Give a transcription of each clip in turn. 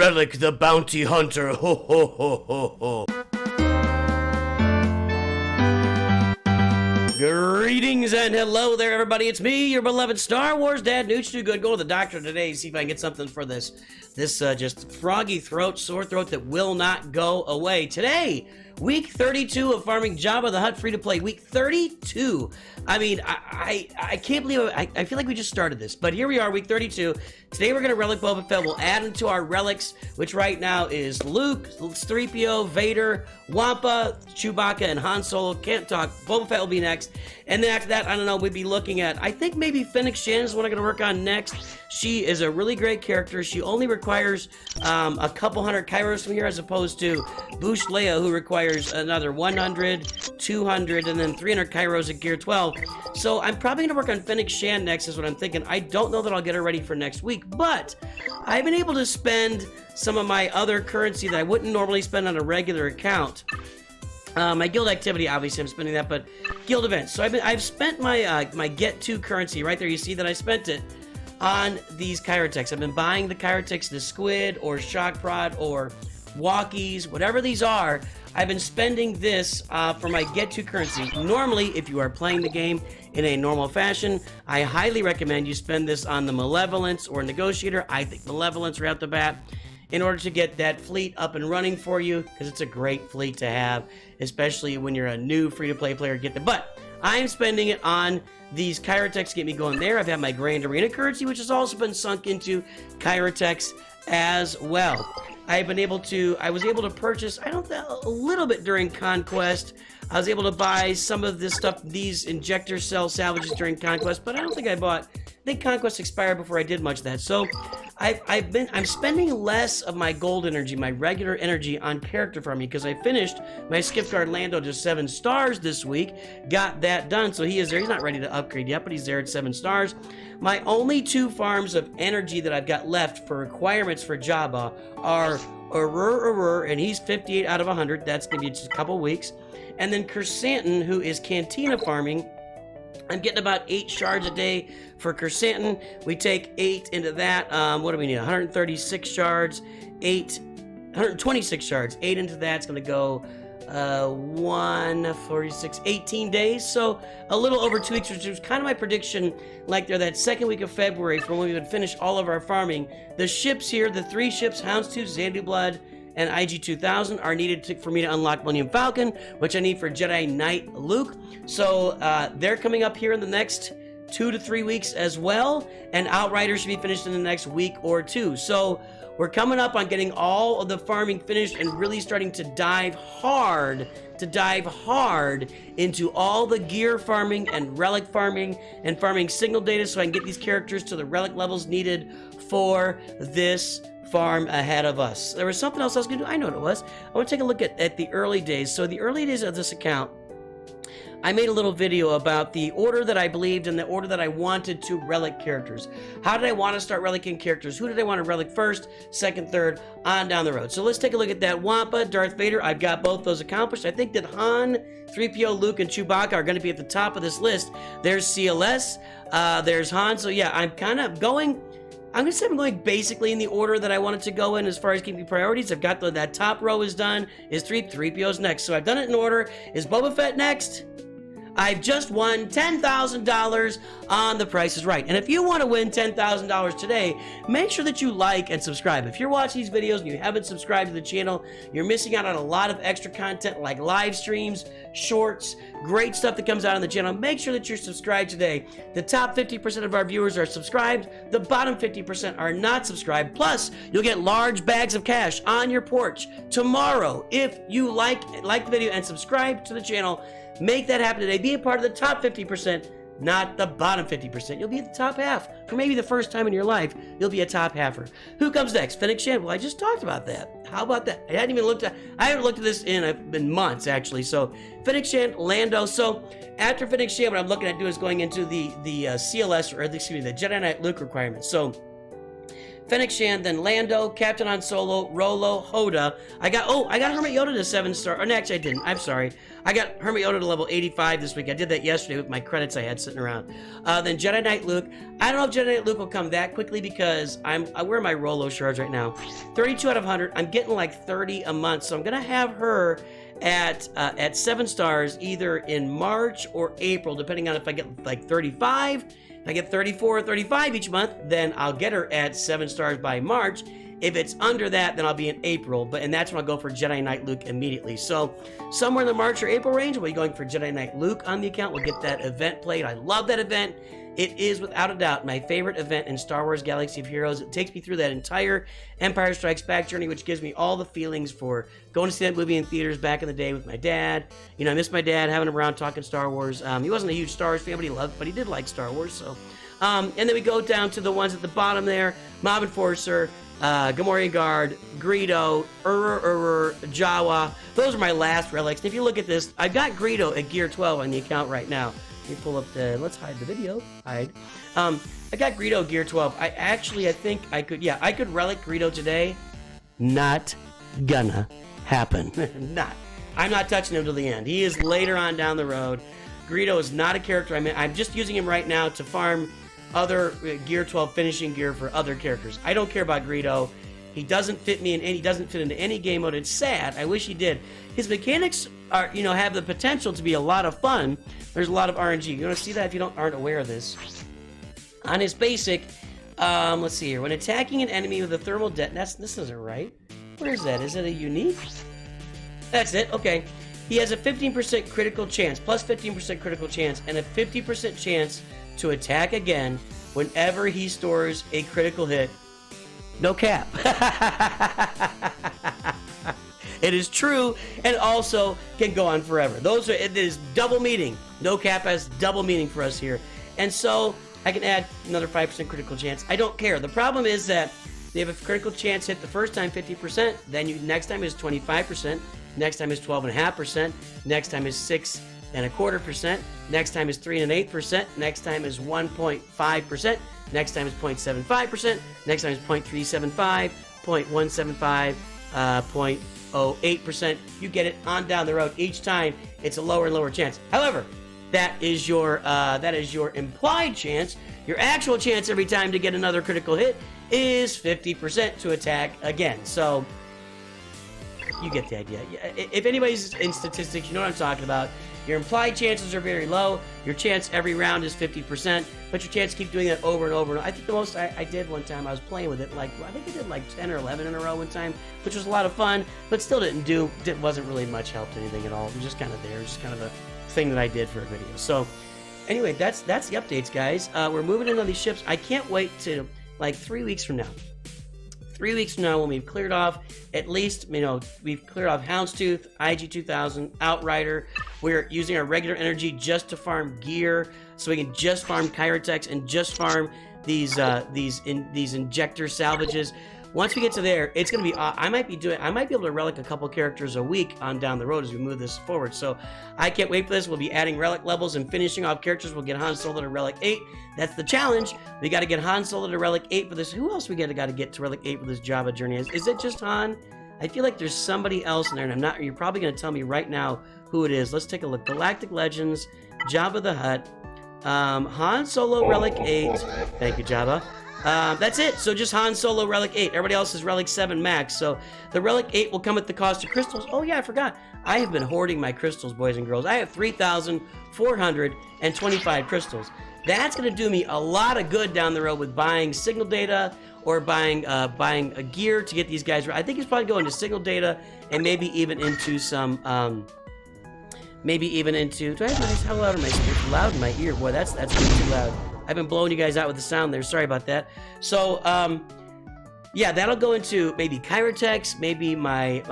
Relic the Bounty Hunter. Ho ho ho ho ho. Greetings and hello there, everybody. It's me, your beloved Star Wars Dad, Nooch Too Good. Go to the doctor today, see if I can get something for this just froggy throat, sore throat that will not go away. Today, week 32 of farming Jabba the Hutt free-to-play. Week 32. I mean, I can't believe it. I feel like we just started this, but here we are, week 32. Today we're going to relic Boba Fett. We'll add into our relics, which right now is Luke, 3PO, Vader, Wampa, Chewbacca, and Han Solo. Can't talk. Boba Fett will be next. And then after that, I don't know, we'd be looking at, I think maybe Fennec Shan is what I'm going to work on next. She is a really great character. She only requires a couple hundred Kairos from here, as opposed to Boush Leia, who requires another 100, 200, and then 300 Kairos at Gear 12. So I'm probably going to work on Fennec Shan next, is what I'm thinking. I don't know that I'll get her ready for next week, but I've been able to spend some of my other currency that I wouldn't normally spend on a regular account. My guild activity, obviously, I'm spending that, but guild events. So I've spent my my Get To currency right there. You see that I spent it on these Kyrotechs. I've been buying the Kyrotechs, the Squid, or Shock Prod, or Walkies, whatever these are. I've been spending this for my Get To currency. Normally, if you are playing the game in a normal fashion, I highly recommend you spend this on the Malevolence or Negotiator. I think Malevolence right out the bat, in order to get that fleet up and running for you, because it's a great fleet to have, especially when you're a new free-to-play player. Get the but I'm spending it on these Kyrotechs to get me going there. I've had my Grand Arena currency, which has also been sunk into Kyrotechs as well. I was able to purchase, a little bit during Conquest. I was able to buy some of this stuff, these injector cell salvages during Conquest, but I don't think I think Conquest expired before I did much of that. So I'm spending less of my gold energy, my regular energy, on character farming, because I finished my Skiff Guard Lando to 7 stars this week. Got that done, so he is there. He's not ready to upgrade yet, but he's there at 7 stars. My only 2 farms of energy that I've got left for requirements for Jabba are and he's 58 out of 100. That's going to be just a couple weeks. And then Kersantin, who is Cantina farming. I'm getting about 8 shards a day for Kersantin. We take 8 into that. What do we need? 136 shards, 126 shards. 8 into that. It's going to go 146, 18 days. So a little over 2 weeks, which was kind of my prediction, like there, that second week of February, for when we would finish all of our farming. The ships here, the 3 ships, Houndstooth, Xanadu Blood, and IG-2000 are needed for me to unlock Millennium Falcon, which I need for Jedi Knight Luke. So they're coming up here in the next 2 to 3 weeks as well, and Outriders should be finished in the next week or 2. So we're coming up on getting all of the farming finished and really starting to dive hard into all the gear farming and relic farming and farming signal data, so I can get these characters to the relic levels needed for this farm ahead of us. There was something else I was going to do. I know what it was. I want to take a look at the early days. So the early days of this account, I made a little video about the order that I believed and the order that I wanted to relic characters. How did I want to start relicing characters? Who did I want to relic first, second, third, on down the road? So let's take a look at that. Wampa, Darth Vader, I've got both those accomplished. I think that Han, 3PO, Luke, and Chewbacca are going to be at the top of this list. There's CLS, there's Han. So yeah, I'm going basically in the order that I wanted to go in as far as keeping priorities. I've got that top row is done. Is 3PO's next. So I've done it in order. Is Boba Fett next? I've just won $10,000 on The Price is Right. And if you want to win $10,000 today, make sure that you like and subscribe. If you're watching these videos and you haven't subscribed to the channel, you're missing out on a lot of extra content like live streams, shorts, great stuff that comes out on the channel. Make sure that you're subscribed today. The top 50% of our viewers are subscribed. The bottom 50% are not subscribed. Plus, you'll get large bags of cash on your porch tomorrow if you like the video and subscribe to the channel. Make that happen today. Be a part of the top 50%, not the bottom 50%. You'll be at the top half. For maybe the first time in your life, you'll be a top halfer. Who comes next? Fennec Shan. Well, I just talked about that. How about that? I haven't looked at this in months, actually. So, Fennec Shan, Lando. So, after Fennec Shan, what I'm looking at doing is going into the CLS, or excuse me, the Jedi Knight Luke requirements. So, Fennec Shan, then Lando, Captain Han Solo, Rolo, Hoda. I got Hermit Yoda to 7 star. Or no, actually I didn't. I'm sorry. I got Hermit Yoda to level 85 this week. I did that yesterday with my credits I had sitting around. Then Jedi Knight Luke. I don't know if Jedi Knight Luke will come that quickly because I wear my Rolo shards right now. 32 out of 100. I'm getting like 30 a month, so I'm gonna have her at 7 stars either in March or April, depending on if I get like 35. If I get 34 or 35 each month, then I'll get her at 7 stars by March. If it's under that, then I'll be in April, and that's when I'll go for Jedi Knight Luke immediately. So somewhere in the March or April range, we'll be going for Jedi Knight Luke on the account. We'll get that event played. I love that event. It is, without a doubt, my favorite event in Star Wars Galaxy of Heroes. It takes me through that entire Empire Strikes Back journey, which gives me all the feelings for going to see that movie in theaters back in the day with my dad. You know, I miss my dad, having him around talking Star Wars. He wasn't a huge Star Wars fan, but he did like Star Wars. So, and then we go down to the ones at the bottom there. Mob Enforcer, Gamorrean Guard, Greedo, Jawa. Those are my last relics. And if you look at this, I've got Greedo at Gear 12 on the account right now. Let me pull up let's hide the video. Hide. I got Greedo Gear 12. I think I could Relic Greedo today. Not gonna happen. I'm not touching him till the end. He is later on down the road. Greedo is not a character I'm just using him right now to farm other Gear 12 finishing gear for other characters. I don't care about Greedo. He doesn't fit me he doesn't fit into any game mode. It's sad. I wish he did. His mechanics are, have the potential to be a lot of fun. There's a lot of RNG. You're gonna see that if you aren't aware of this. On his basic, let's see here. When attacking an enemy with a thermal this isn't right. Where is that? Is it a unique? That's it. Okay. He has a 15% critical chance, plus 15% critical chance, and a 50% chance to attack again whenever he stores a critical hit. No cap. It is true, and also can go on forever. It is double meaning. No cap has double meaning for us here. And so I can add another 5% critical chance. I don't care. The problem is that they have a critical chance hit the first time 50%, then next time is 25%, next time is 12.5%, next time is 6.25%, next time is 3.8%, next time is 1.5%, next time is 0.75%, next time is 0.375, 0.175, 0.08%. You get it on down the road. Each time it's a lower and lower chance. However, that is your implied chance. Your actual chance every time to get another critical hit is 50% to attack again. So you get the idea. If anybody's in statistics, you know what I'm talking about. Your implied chances are very low. Your chance every round is 50%, but your chance to keep doing that over and over. And I think the most I did one time, I was playing with it, I think I did like 10 or 11 in a row one time, which was a lot of fun, but still wasn't really much help to anything at all. It was just kind of there, just kind of a thing that I did for a video. So anyway, that's the updates, guys. We're moving in on these ships. I can't wait to, 3 weeks from now. 3 weeks from now, when we've cleared off, at least, we've cleared off Houndstooth, IG-2000, Outrider. We're using our regular energy just to farm gear, so we can just farm Kyrotex and just farm these injector salvages. Once we get to there, it's going to be, I might be able to relic a couple characters a week on down the road as we move this forward. So I can't wait for this. We'll be adding relic levels and finishing off characters. We'll get Han Solo to relic 8. That's the challenge. We got to get Han Solo to relic 8 for this. Who else we got to get to relic 8 for this Jabba journey? Is it just Han? I feel like there's somebody else in there, and you're probably going to tell me right now who it is. Let's take a look. Galactic Legends, Jabba the Hutt, Han Solo relic 8. Thank you, Jabba. That's it. So just Han Solo Relic 8. Everybody else is Relic 7 max. So the Relic 8 will come at the cost of crystals. Oh yeah, I forgot. I have been hoarding my crystals, boys and girls. I have 3,425 crystals. That's going to do me a lot of good down the road with buying signal data or buying a gear to get these guys. I think it's probably going to signal data and maybe even into some, do I have how loud am I? It's loud in my ear. Boy, that's really too loud. I've been blowing you guys out with the sound there. Sorry about that. So, yeah, that'll go into maybe Kyrotex, maybe my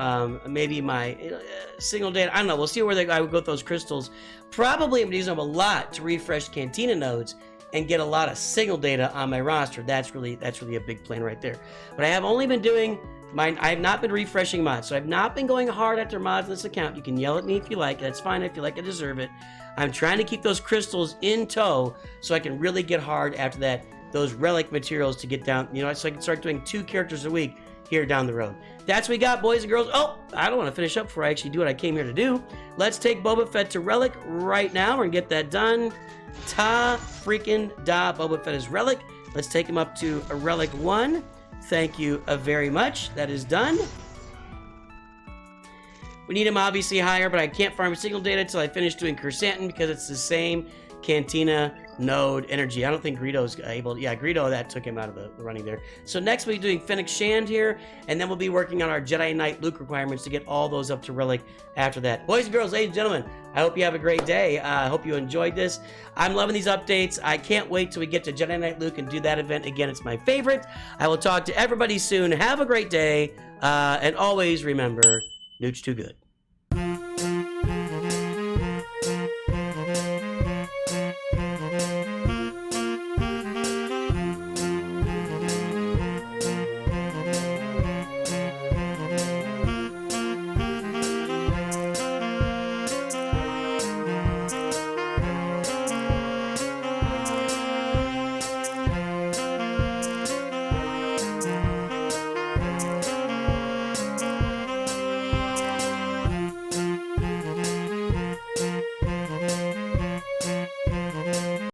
signal data. I don't know. We'll see where I would go with those crystals. Probably I'm going to use them a lot to refresh Cantina nodes and get a lot of signal data on my roster. That's really a big plan right there. But I have only been doing I have not been refreshing mods, so I've not been going hard after mods in this account. You can yell at me if you like. That's fine. I feel like I deserve it. I'm trying to keep those crystals in tow so I can really get hard after those relic materials to get down, so I can start doing 2 characters a week here down the road. That's what we got, boys and girls. Oh, I don't want to finish up before I actually do what I came here to do. Let's take Boba Fett to Relic right now. We're going to get that done. Boba Fett is Relic. Let's take him up to a Relic 1. Thank you very much. That is done. We need him obviously higher, but I can't farm signal data until I finish doing Chrysanthemum because it's the same Cantina node energy. I don't think Greedo's able to, yeah, Greedo, that took him out of the running there. So next we'll be doing Fennec Shand here, and then we'll be working on our Jedi Knight Luke requirements to get all those up to Relic after that. Boys and girls, ladies and gentlemen, I hope you have a great day. I hope you enjoyed this. I'm loving these updates. I can't wait till we get to Jedi Knight Luke and do that event again. It's my favorite. I will talk to everybody soon. Have a great day, and always remember, Nooch Too Good.